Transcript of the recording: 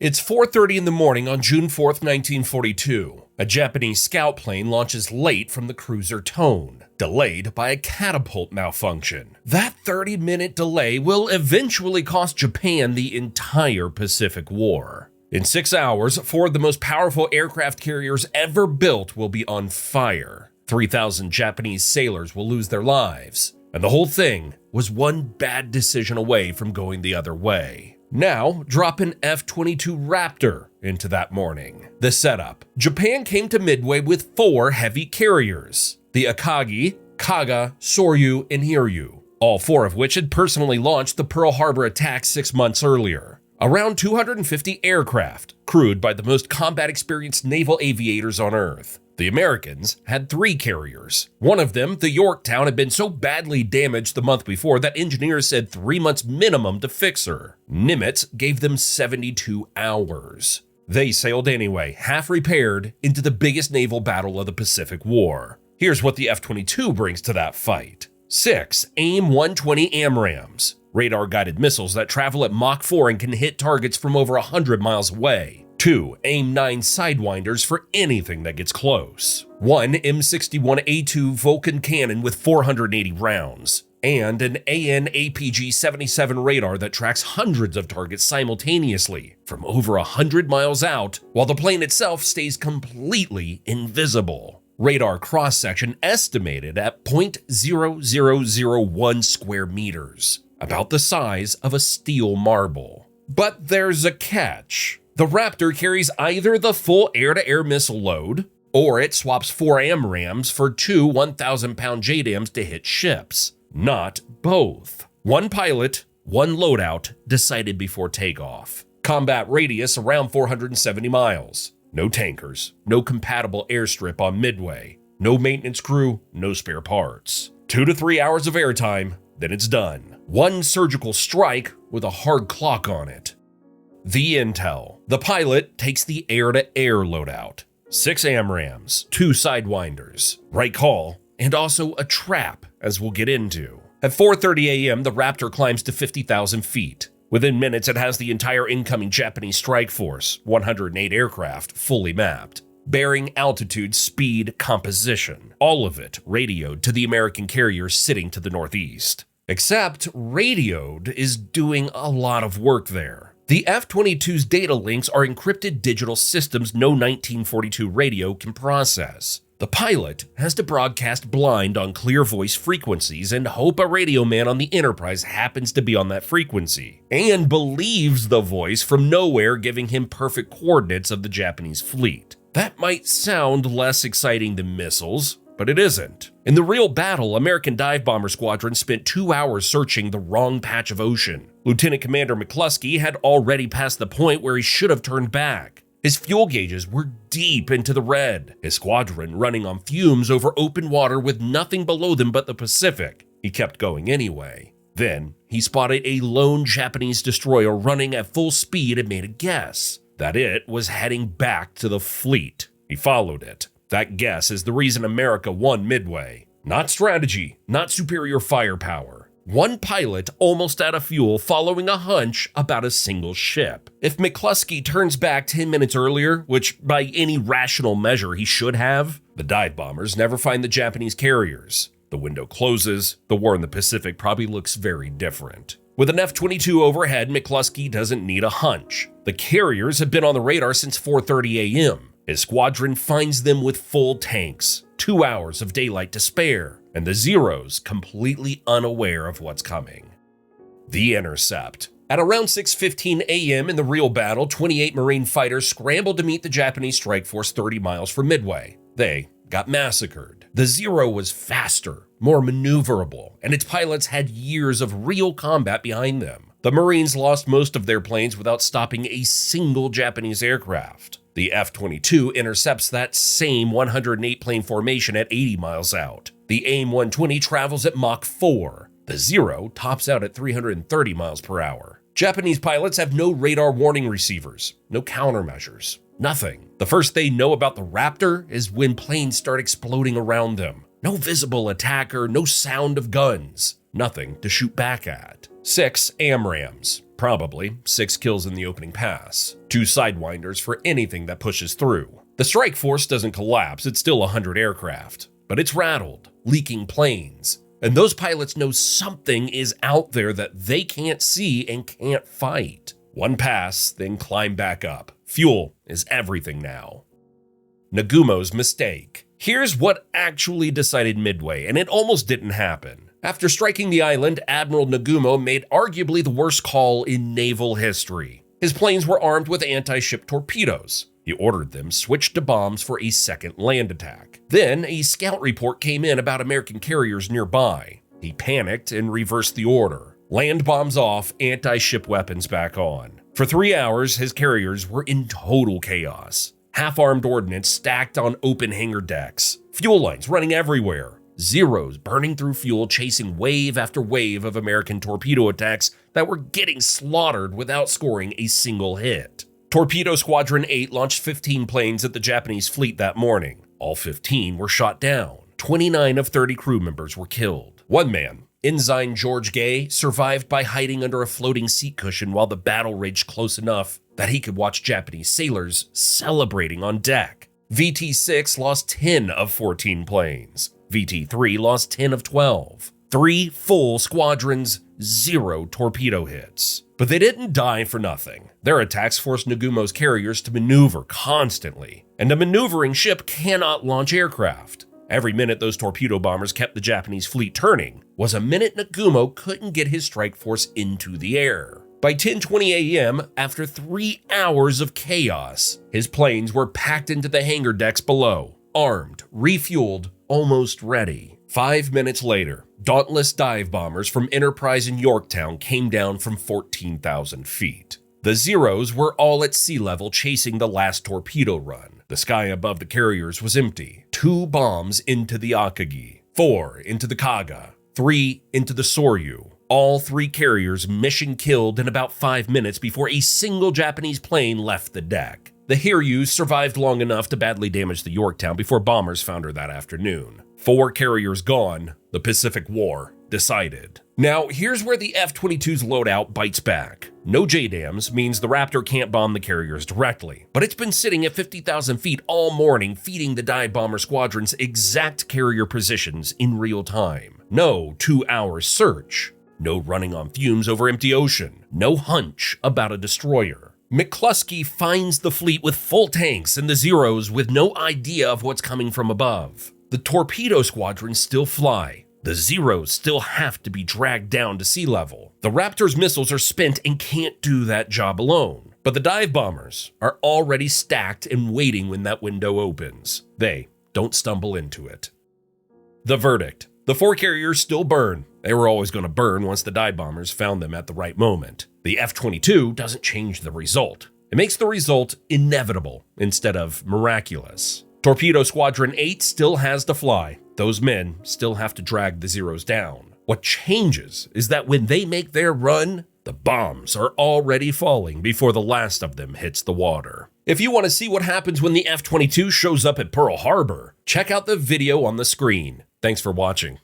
It's 4:30 in the morning on June 4th, 1942. A Japanese scout plane launches late from the cruiser Tone, delayed by a catapult malfunction. That 30-minute delay will eventually cost Japan the entire Pacific War. In 6 hours, 4 of the most powerful aircraft carriers ever built will be on fire. 3,000 Japanese sailors will lose their lives. And the whole thing was one bad decision away from going the other way. Now, drop an F-22 Raptor into that morning. The setup. Japan came to Midway with 4 heavy carriers. The Akagi, Kaga, Soryu, and Hiryu. All 4 of which had personally launched the Pearl Harbor attack 6 months earlier. Around 250 aircraft, crewed by the most combat-experienced naval aviators on Earth. The Americans had 3 carriers. One of them, the Yorktown, had been so badly damaged the month before that engineers said 3 months minimum to fix her. Nimitz gave them 72 hours. They sailed anyway, half repaired, into the biggest naval battle of the Pacific War. Here's what the F-22 brings to that fight. 6 AIM-120 AMRAAMs, radar-guided missiles that travel at Mach 4 and can hit targets from over 100 miles away. 2 AIM-9 Sidewinders for anything that gets close. 1 M61A2 Vulcan cannon with 480 rounds. And an AN/APG-77 radar that tracks hundreds of targets simultaneously from over 100 miles out, while the plane itself stays completely invisible. Radar cross-section estimated at 0.0001 square meters, about the size of a steel marble. But there's a catch. The Raptor carries either the full air-to-air missile load, or it swaps 4 AMRAAMs for 2 1,000-pound JDAMs to hit ships. Not both. 1 pilot, 1 loadout, decided before takeoff. Combat radius around 470 miles. No tankers, no compatible airstrip on Midway. No maintenance crew, no spare parts. 2 to 3 hours of airtime, then it's done. 1 surgical strike with a hard clock on it. The intel. The pilot takes the air-to-air loadout. 6 AMRAAMs, 2 Sidewinders. Right call, and also a trap, as we'll get into. At 4:30 a.m., the Raptor climbs to 50,000 feet. Within minutes, it has the entire incoming Japanese strike force, 108 aircraft, fully mapped. Bearing, altitude, speed, composition. All of it radioed to the American carrier sitting to the northeast. Except radioed is doing a lot of work there. The F-22's data links are encrypted digital systems no 1942 radio can process. The pilot has to broadcast blind on clear voice frequencies and hope a radio man on the Enterprise happens to be on that frequency, and believes the voice from nowhere giving him perfect coordinates of the Japanese fleet. That might sound less exciting than missiles, but it isn't. In the real battle, American dive bomber squadron spent 2 hours searching the wrong patch of ocean. Lieutenant Commander McCluskey had already passed the point where he should have turned back. His fuel gauges were deep into the red, his squadron running on fumes over open water with nothing below them but the Pacific. He kept going anyway. Then, he spotted a lone Japanese destroyer running at full speed and made a guess that it was heading back to the fleet. He followed it. That guess is the reason America won Midway. Not strategy, not superior firepower. 1 pilot almost out of fuel following a hunch about a single ship. If McCluskey turns back 10 minutes earlier, which by any rational measure he should have, the dive bombers never find the Japanese carriers. The window closes, the war in the Pacific probably looks very different. With an F-22 overhead, McCluskey doesn't need a hunch. The carriers have been on the radar since 4:30 a.m. His squadron finds them with full tanks, 2 hours of daylight to spare, and the Zeros completely unaware of what's coming. The intercept. At around 6:15 a.m. in the real battle, 28 Marine fighters scrambled to meet the Japanese strike force 30 miles from Midway. They got massacred. The Zero was faster, more maneuverable, and its pilots had years of real combat behind them. The Marines lost most of their planes without stopping a single Japanese aircraft. The F-22 intercepts that same 108 plane formation at 80 miles out. The AIM-120 travels at Mach 4. The Zero tops out at 330 miles per hour. Japanese pilots have no radar warning receivers, no countermeasures, nothing. The first they know about the Raptor is when planes start exploding around them. No visible attacker, no sound of guns, nothing to shoot back at. 6 AMRAAMs. Probably 6 kills in the opening pass, 2 sidewinders for anything that pushes through. The strike force doesn't collapse, it's still 100 aircraft, but it's rattled, leaking planes. And those pilots know something is out there that they can't see and can't fight. One pass, then climb back up. Fuel is everything now. Nagumo's mistake. Here's what actually decided Midway, and it almost didn't happen. After striking the island, Admiral Nagumo made arguably the worst call in naval history. His planes were armed with anti-ship torpedoes. He ordered them switched to bombs for a second land attack. Then a scout report came in about American carriers nearby. He panicked and reversed the order. Land bombs off, anti-ship weapons back on. For 3 hours, his carriers were in total chaos. Half-armed ordnance stacked on open hangar decks. Fuel lines running everywhere. Zeros burning through fuel, chasing wave after wave of American torpedo attacks that were getting slaughtered without scoring a single hit. Torpedo Squadron 8 launched 15 planes at the Japanese fleet that morning. All 15 were shot down. 29 of 30 crew members were killed. One man, Ensign George Gay, survived by hiding under a floating seat cushion while the battle raged close enough that he could watch Japanese sailors celebrating on deck. VT-6 lost 10 of 14 planes. VT-3 lost 10 of 12. 3 full squadrons, 0 torpedo hits. But they didn't die for nothing. Their attacks forced Nagumo's carriers to maneuver constantly, and a maneuvering ship cannot launch aircraft. Every minute those torpedo bombers kept the Japanese fleet turning was a minute Nagumo couldn't get his strike force into the air. By 10:20 a.m., after 3 hours of chaos, his planes were packed into the hangar decks below, armed, refueled, almost ready. 5 minutes later, dauntless dive bombers from Enterprise in Yorktown came down from 14,000 feet. The Zeros were all at sea level chasing the last torpedo run. The sky above the carriers was empty. 2 bombs into the Akagi, 4 into the Kaga, 3 into the Soryu. All 3 carriers mission killed in about 5 minutes before a single Japanese plane left the deck. The Hiryu survived long enough to badly damage the Yorktown before bombers found her that afternoon. 4 carriers gone, the Pacific War decided. Now, here's where the F-22's loadout bites back. No JDAMs means the Raptor can't bomb the carriers directly, but it's been sitting at 50,000 feet all morning feeding the dive bomber squadron's exact carrier positions in real time. No 2-hour search. No running on fumes over empty ocean. No hunch about a destroyer. McCluskey finds the fleet with full tanks and the Zeros with no idea of what's coming from above. The torpedo squadrons still fly. The Zeros still have to be dragged down to sea level. The Raptor's missiles are spent and can't do that job alone. But the dive bombers are already stacked and waiting when that window opens. They don't stumble into it. The verdict. The 4 carriers still burn. They were always going to burn once the dive bombers found them at the right moment. The F-22 doesn't change the result. It makes the result inevitable instead of miraculous. Torpedo Squadron 8 still has to fly. Those men still have to drag the Zeros down. What changes is that when they make their run, the bombs are already falling before the last of them hits the water. If you want to see what happens when the F-22 shows up at Pearl Harbor, check out the video on the screen. Thanks for watching.